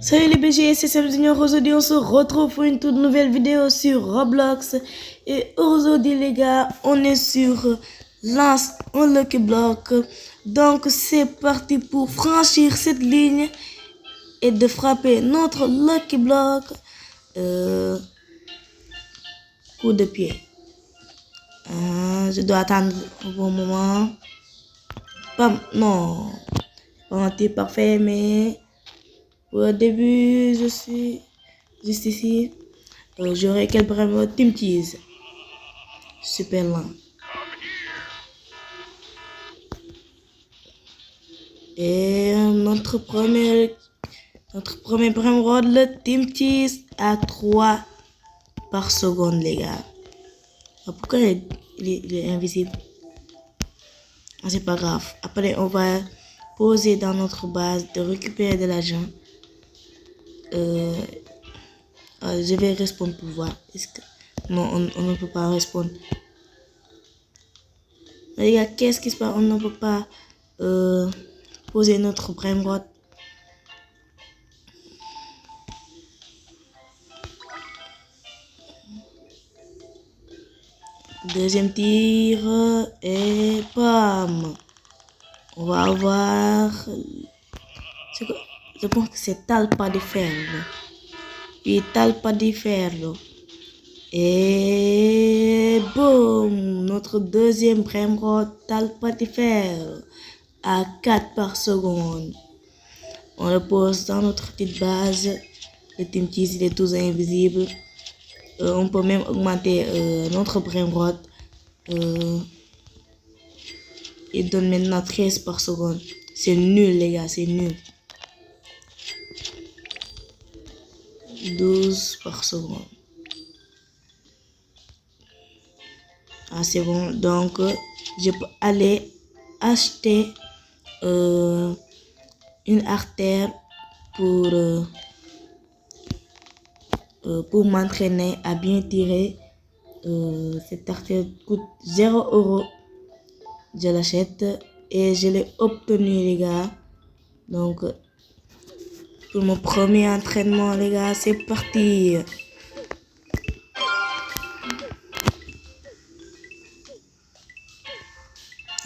Salut les BG, c'est Sam Junior. Aujourd'hui on se retrouve pour une toute nouvelle vidéo sur Roblox. Et aujourd'hui les gars, on est sur Lance un Lucky Block. Donc c'est parti pour franchir cette ligne et de frapper notre Lucky Block. Coup de pied. Je dois attendre un bon moment. Non, pas un tir parfait, mais au début je suis juste ici. J'aurai quel vraiment Team Tease. Super lent. Et notre premier Brimrod, le Team Tease à 3 par seconde, les gars. Pourquoi il est invisible? C'est pas grave. Après, on va poser dans notre base de récupérer de l'argent. Je vais répondre pour voir. Non, on ne peut pas répondre. Les gars, qu'est-ce qui se passe? On ne peut pas poser notre Brimrod. Deuxième tir et bam. On va avoir. Je pense que c'est Talpa de Ferro. Puis Talpa de Ferro. Et boum. Notre deuxième Brimrod, Talpa de Ferro. À 4 par seconde. On le pose dans notre petite base. Le Team Tease, il est toujours invisible. On peut même augmenter notre Brimrod. Il donne maintenant 13 par seconde. C'est nul, les gars, c'est nul. 12 par seconde. Ah, c'est bon. Donc, je peux aller acheter une artère pour m'entraîner à bien tirer. Cette artère coûte 0 €. Je l'achète et je l'ai obtenu, les gars. Donc, pour mon premier entraînement, les gars, c'est parti.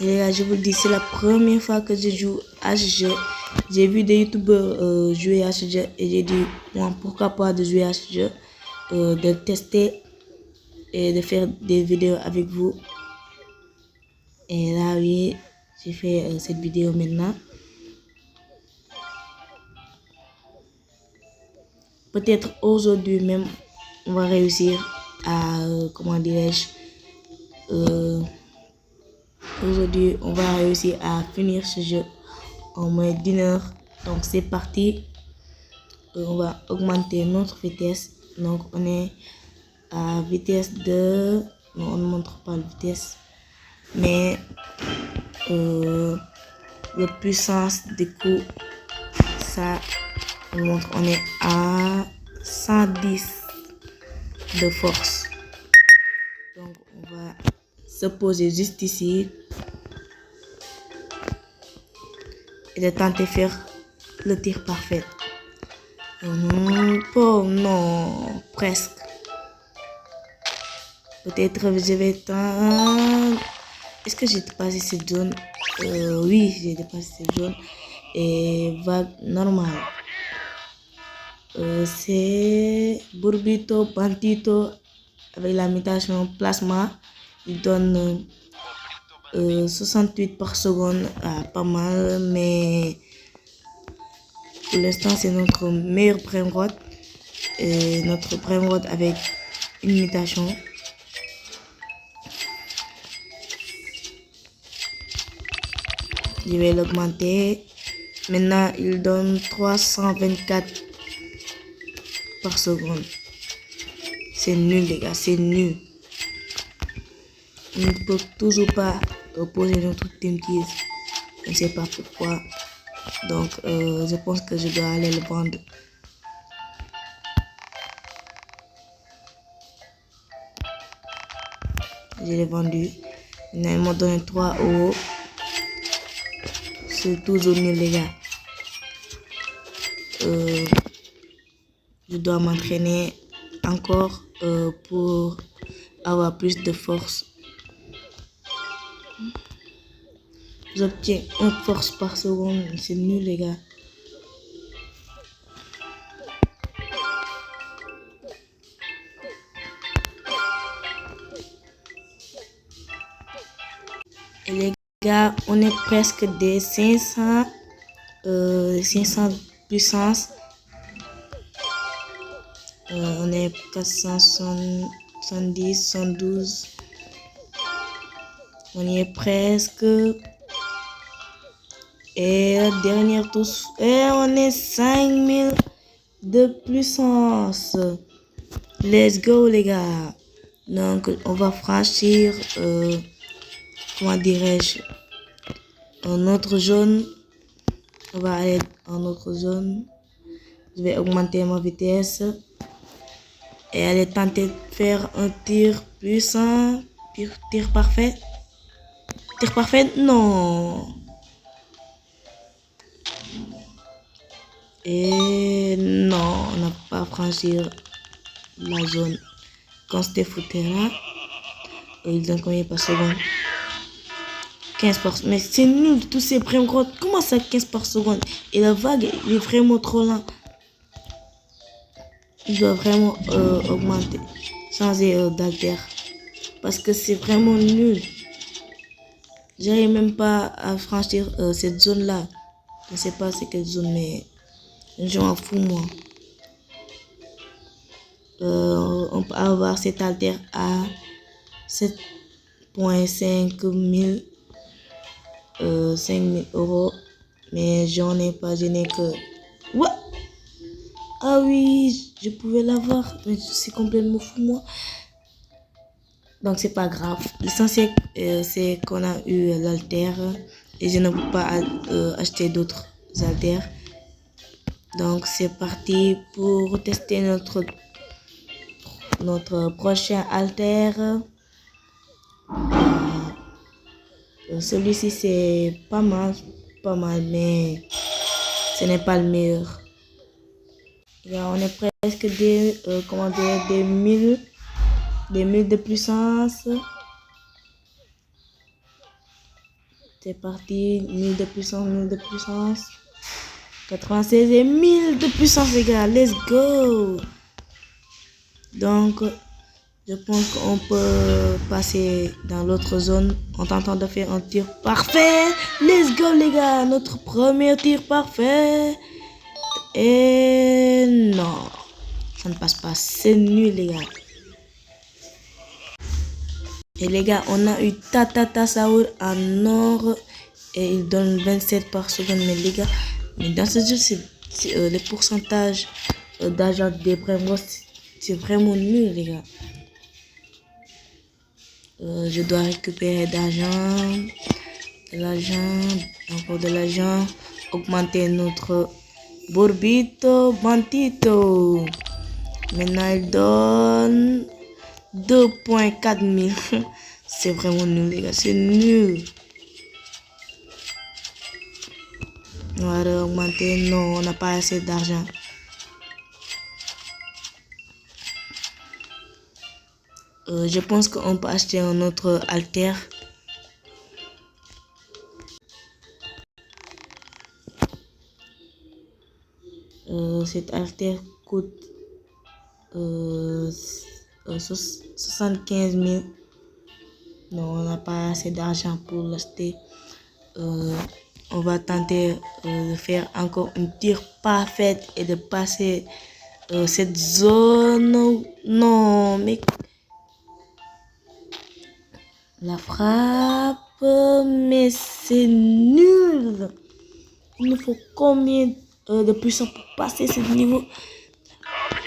Et les gars, je vous le dis, c'est la première fois que je joue à ce jeu. J'ai vu des youtubeurs jouer à ce jeu et j'ai dit, moi, pourquoi pas de jouer à ce jeu, de tester et de faire des vidéos avec vous. Et là, oui, j'ai fait cette vidéo maintenant. Peut-être aujourd'hui même, on va réussir à, comment dirais-je, aujourd'hui, on va réussir à finir ce jeu en moins d'1 heure. Donc, c'est parti. On va augmenter notre vitesse. Donc, on est à vitesse de... Non, on ne montre pas la vitesse. Mais la puissance des coups, ça on montre. On est à 110 de force. Donc, on va se poser juste ici. Et de tenter de faire le tir parfait. Oh non, presque. Peut-être je vais tenter. Est-ce que j'ai dépassé cette zone? Oui, j'ai dépassé cette zone. Et vague normale. C'est Burbito Bantito avec la mutation plasma. Il donne 68 par seconde. Pas mal, mais pour l'instant c'est notre meilleur Brimrod. Notre Brimrod avec une mutation. Je vais l'augmenter. Maintenant il donne 324 par seconde. C'est nul, les gars, c'est nul. On ne peut toujours pas opposer notre Team Tease. Je ne sais pas pourquoi. Donc, je pense que je dois aller le vendre. Je l'ai vendu. Ils m'ont donné 3 €. C'est toujours nul, les gars. je dois m'entraîner encore pour avoir plus de force. J'obtiens une force par seconde. C'est nul, les gars. Et les gars, on est presque des 500 puissance. On est 470, 112. On y est presque. Et la dernière touche. Et on est 5000 de puissance. Let's go, les gars. Donc, on va franchir, comment dirais-je, un autre zone. On va aller en autre zone. Je vais augmenter ma vitesse. Et aller tenter de faire un tir puissant. Tir parfait. Tir parfait? Non. Et non, on n'a pas franchi la zone. Quand c'était foutu là, ils donnent combien par seconde? 15 par seconde. Mais c'est nul, tous ces primes grottes. Comment ça, 15 par seconde? Et la vague, il est vraiment trop lent. Il doit vraiment augmenter, changer d'alter. Parce que c'est vraiment nul. J'arrive même pas à franchir cette zone-là. Je ne sais pas c'est quelle zone, mais je m'en fous, moi. On peut avoir cet alter à 7,5 000 €. Mais j'en ai pas, je n'ai que... Ouais! Ah oui, je pouvais l'avoir, mais je suis complètement fou, moi. Donc, c'est pas grave. L'essentiel, c'est qu'on a eu l'alter et je ne peux pas acheter d'autres alters. Donc, c'est parti pour tester notre prochain alter. Celui-ci, c'est pas mal, mais ce n'est pas le meilleur. Là, on est presque des 1000 de puissance. C'est parti, 1000 de puissance, 1000 de puissance. 96 et 1000 de puissance, les gars. Let's go. Donc, je pense qu'on peut passer dans l'autre zone en tentant de faire un tir parfait. Let's go, les gars. Notre premier tir parfait. Et non, ça ne passe pas. C'est nul, les gars. Et les gars, on a eu Tata Saour en or et il donne 27 par seconde. Mais les gars, mais dans ce jeu, c'est le pourcentage d'argent des premiers, c'est vraiment nul, les gars. Je dois récupérer de l'argent, encore de l'argent, augmenter notre Borbito Bantito. Maintenant, il donne 2,4 000. C'est vraiment nul, les gars. C'est nul. On va augmenter. Non, on n'a pas assez d'argent. Je pense qu'on peut acheter un autre alter. Cet alter coûte 75 000. Non, on n'a pas assez d'argent pour l'acheter. On va tenter de faire encore une tir parfaite et de passer cette zone. Non, mais la frappe, mais c'est nul. Il nous faut combien de puissance pour passer ce niveau?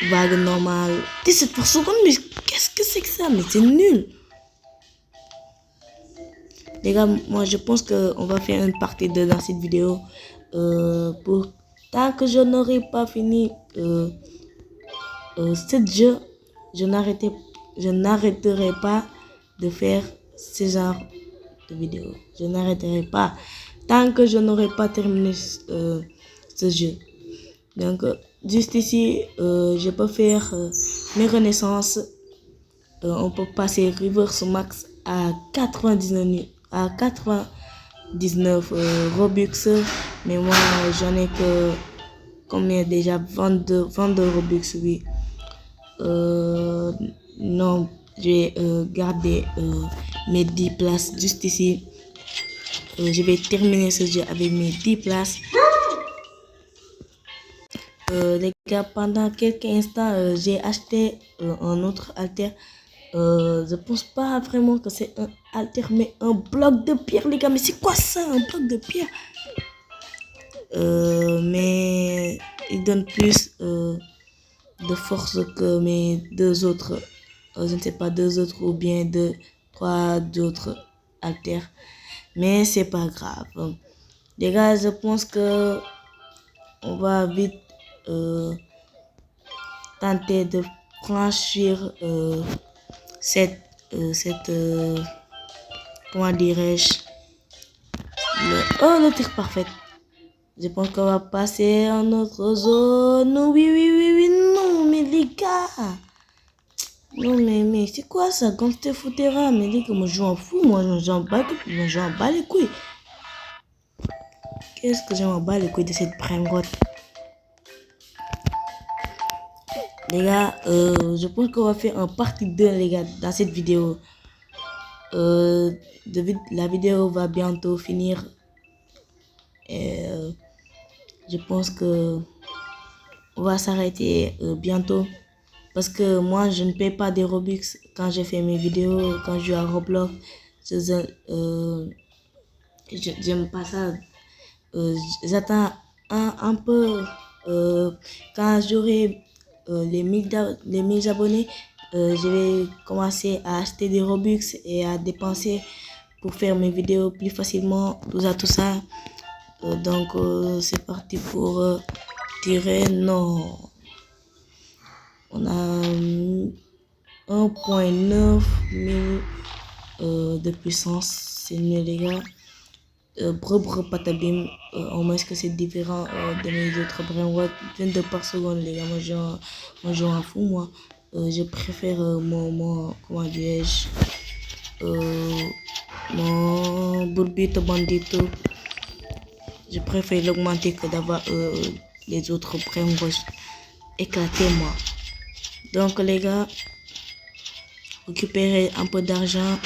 Vague normale. 17 par seconde, mais qu'est-ce que c'est que ça? Mais c'est nul. Les gars, moi je pense qu'on va faire une partie 2 dans cette vidéo. Tant que je n'aurai pas fini ce jeu, je n'arrêterai pas de faire ce genre de vidéo. Je n'arrêterai pas tant que je n'aurai pas terminé ce jeu. Donc, juste ici, je peux faire mes renaissances. On peut passer reverse max à 99 Robux. Mais moi, j'en ai que combien déjà? 22 Robux, oui. Non, je vais garder mes 10 places juste ici. Je vais terminer ce jeu avec mes 10 places. Les gars, pendant quelques instants, j'ai acheté un autre alter. Je pense pas vraiment que c'est un alter, mais un bloc de pierre, les gars. Mais c'est quoi ça, un bloc de pierre? Mais il donne plus de force que mes deux autres. Je ne sais pas, deux autres ou bien trois autres haltères. Mais c'est pas grave. Les gars, je pense que on va vite tenter de franchir cette comment dirais-je, le tir parfait. Je pense qu'on va passer en notre zone. Oui, non, mais les gars. Non, mais c'est quoi ça? Gangster Footera, mais les gars, moi je m'en fous, moi j'en bats les couilles. Qu'est-ce que j'en bats les couilles de cette bringotte? Les gars, je pense qu'on va faire un partie 2, les gars, dans cette vidéo. La vidéo va bientôt finir. Et je pense que on va s'arrêter bientôt. Parce que moi, je ne paye pas des Robux quand j'ai fait mes vidéos, quand je joue à Roblox. J'aime pas ça. J'attends un peu quand j'aurai les 1000 abonnés. Je vais commencer à acheter des Robux et à dépenser pour faire mes vidéos plus facilement. Tout ça. Donc, c'est parti pour tirer. Non. On a 1.9 000 de puissance. C'est mieux, les gars. Patabim, au moins que c'est différent de mes autres brainwatt. 22 par seconde, les gars. Moi, j'en fous, moi. Je préfère mon comment dirais-je, mon Burbito Bandito. Je préfère l'augmenter que d'avoir les autres brainwatt éclatés, moi. Donc, les gars, récupérer un peu d'argent.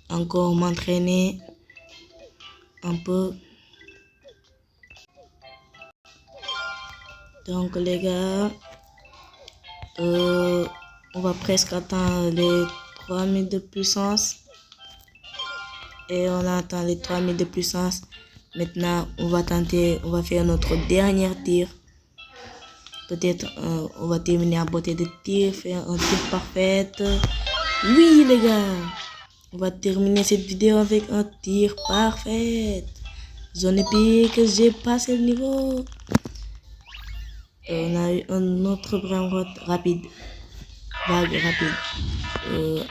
Encore m'entraîner un peu. Donc les gars, on va presque atteindre les 3000 de puissance. Et on atteint les 3000 de puissance. Maintenant, on va faire notre dernier tir. Peut-être on va terminer à beauté de tir, faire un tir parfait. Oui les gars, on va terminer cette vidéo avec un tir parfait. Zone épique, j'ai passé le niveau. On a eu un autre brainwatt rapide. Vague rapide.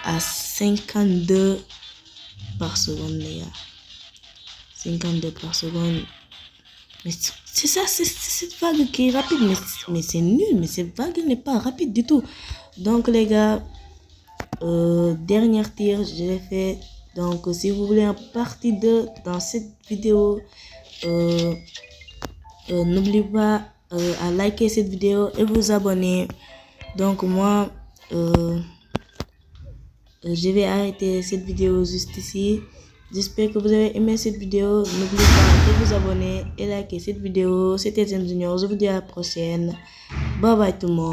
À 52 par seconde, les gars. 52 par seconde. Mais c'est ça, c'est cette vague qui est rapide. Mais c'est nul. Mais cette vague n'est pas rapide du tout. Donc, les gars, dernier tir, je l'ai fait. Donc, si vous voulez un partie 2 dans cette vidéo, n'oubliez pas à liker cette vidéo et vous abonner. Donc, moi, je vais arrêter cette vidéo juste ici. J'espère que vous avez aimé cette vidéo. N'oubliez pas de vous abonner et liker cette vidéo. C'était Zen Junior. Je vous dis à la prochaine. Bye bye tout le monde.